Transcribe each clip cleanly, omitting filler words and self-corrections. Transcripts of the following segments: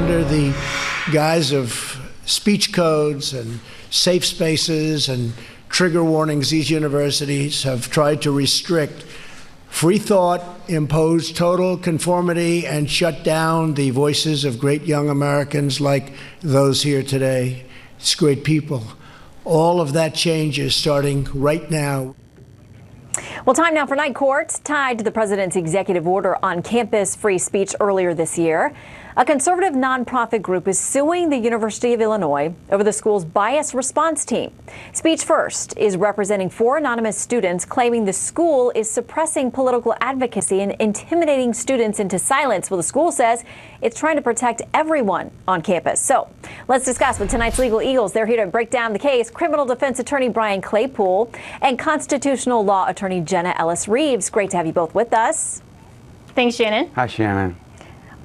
under the guise of speech codes and safe spaces and trigger warnings, these universities have tried to restrict free thought, impose total conformity, and shut down the voices of great young Americans like those here today. It's great people. All of that change is starting right now. Well, time now for Night Court, tied to the president's executive order on campus free speech earlier this year. A conservative nonprofit group is suing the University of Illinois over the school's bias response team. Speech First is representing 4 anonymous students claiming the school is suppressing political advocacy and intimidating students into silence. Well, the school says it's trying to protect everyone on campus. So let's discuss with tonight's Legal Eagles. They're here to break down the case. Criminal defense attorney Brian Claypool and constitutional law attorney Jenna Ellis-Reeves. Great to have you both with us. Thanks, Shannon. Hi, Shannon.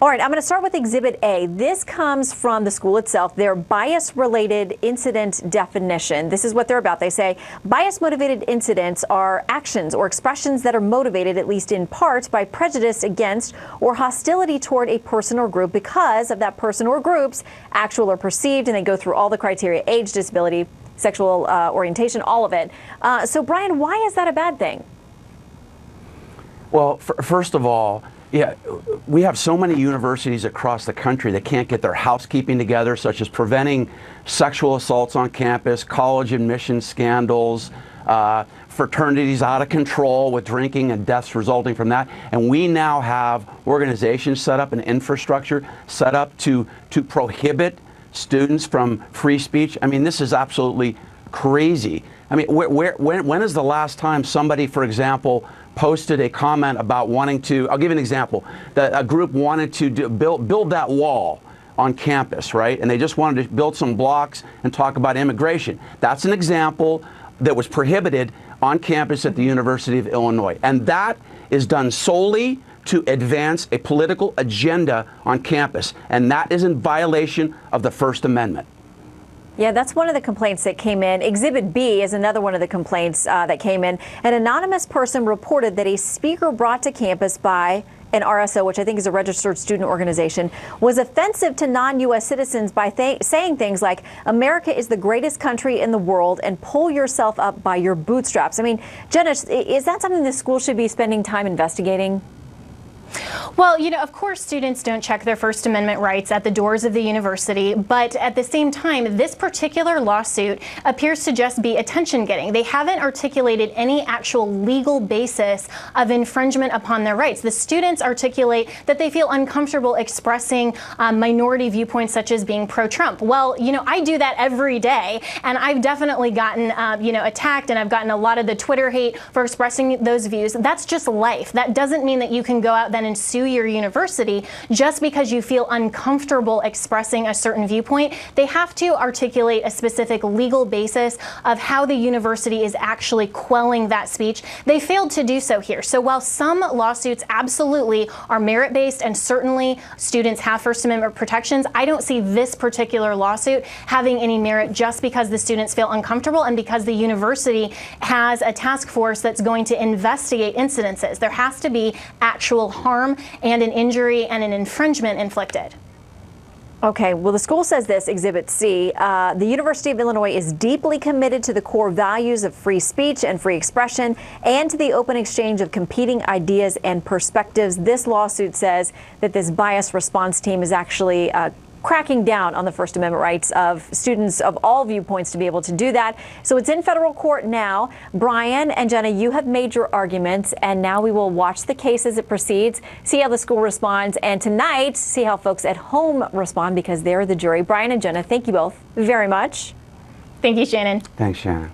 All right, I'm going to start with Exhibit A. This comes from the school itself, their bias-related incident definition. This is what they're about. They say bias-motivated incidents are actions or expressions that are motivated, at least in part, by prejudice against or hostility toward a person or group because of that person or group's actual or perceived, and they go through all the criteria: age, disability, sexual orientation, all of it. So, Brian, why is that a bad thing? Well, first of all, yeah, we have so many universities across the country that can't get their housekeeping together, such as preventing sexual assaults on campus, college admission scandals, fraternities out of control with drinking and deaths resulting from that. And we now have organizations set up and infrastructure set up to prohibit students from free speech. I mean, this is absolutely crazy. I mean, when is the last time somebody, for example, posted a comment about wanting to, I'll give you an example, that a group wanted to build that wall on campus, right? And they just wanted to build some blocks and talk about immigration. That's an example that was prohibited on campus at the University of Illinois. And that is done solely to advance a political agenda on campus. And that is in violation of the First Amendment. Yeah, that's one of the complaints that came in. Exhibit B is another one of the complaints that came in. An anonymous person reported that a speaker brought to campus by an RSO, which I think is a registered student organization, was offensive to non-U.S. citizens by saying things like, America is the greatest country in the world and pull yourself up by your bootstraps. I mean, Jenna, is that something the school should be spending time investigating? Well, you know, of course, students don't check their First Amendment rights at the doors of the university, but at the same time, this particular lawsuit appears to just be attention-getting. They haven't articulated any actual legal basis of infringement upon their rights. The students articulate that they feel uncomfortable expressing minority viewpoints such as being pro-Trump. Well, you know, I do that every day, and I've definitely gotten, attacked, and I've gotten a lot of the Twitter hate for expressing those views. That's just life. That doesn't mean that you can go out then and sue your university just because you feel uncomfortable expressing a certain viewpoint. They have to articulate a specific legal basis of how the university is actually quelling that speech. They failed to do so here. So while some lawsuits absolutely are merit-based and certainly students have First Amendment protections, I don't see this particular lawsuit having any merit just because the students feel uncomfortable and because the university has a task force that's going to investigate incidences. There has to be actual harm and an injury and an infringement inflicted. Okay, well, the school says this, Exhibit C, the University of Illinois is deeply committed to the core values of free speech and free expression and to the open exchange of competing ideas and perspectives. This lawsuit says that this bias response team is actually cracking down on the First Amendment rights of students of all viewpoints to be able to do that. So it's in federal court now. Brian and Jenna, you have made your arguments, and now we will watch the case as it proceeds, see how the school responds, and tonight, see how folks at home respond because they're the jury. Brian and Jenna, thank you both very much. Thank you, Shannon. Thanks, Shannon.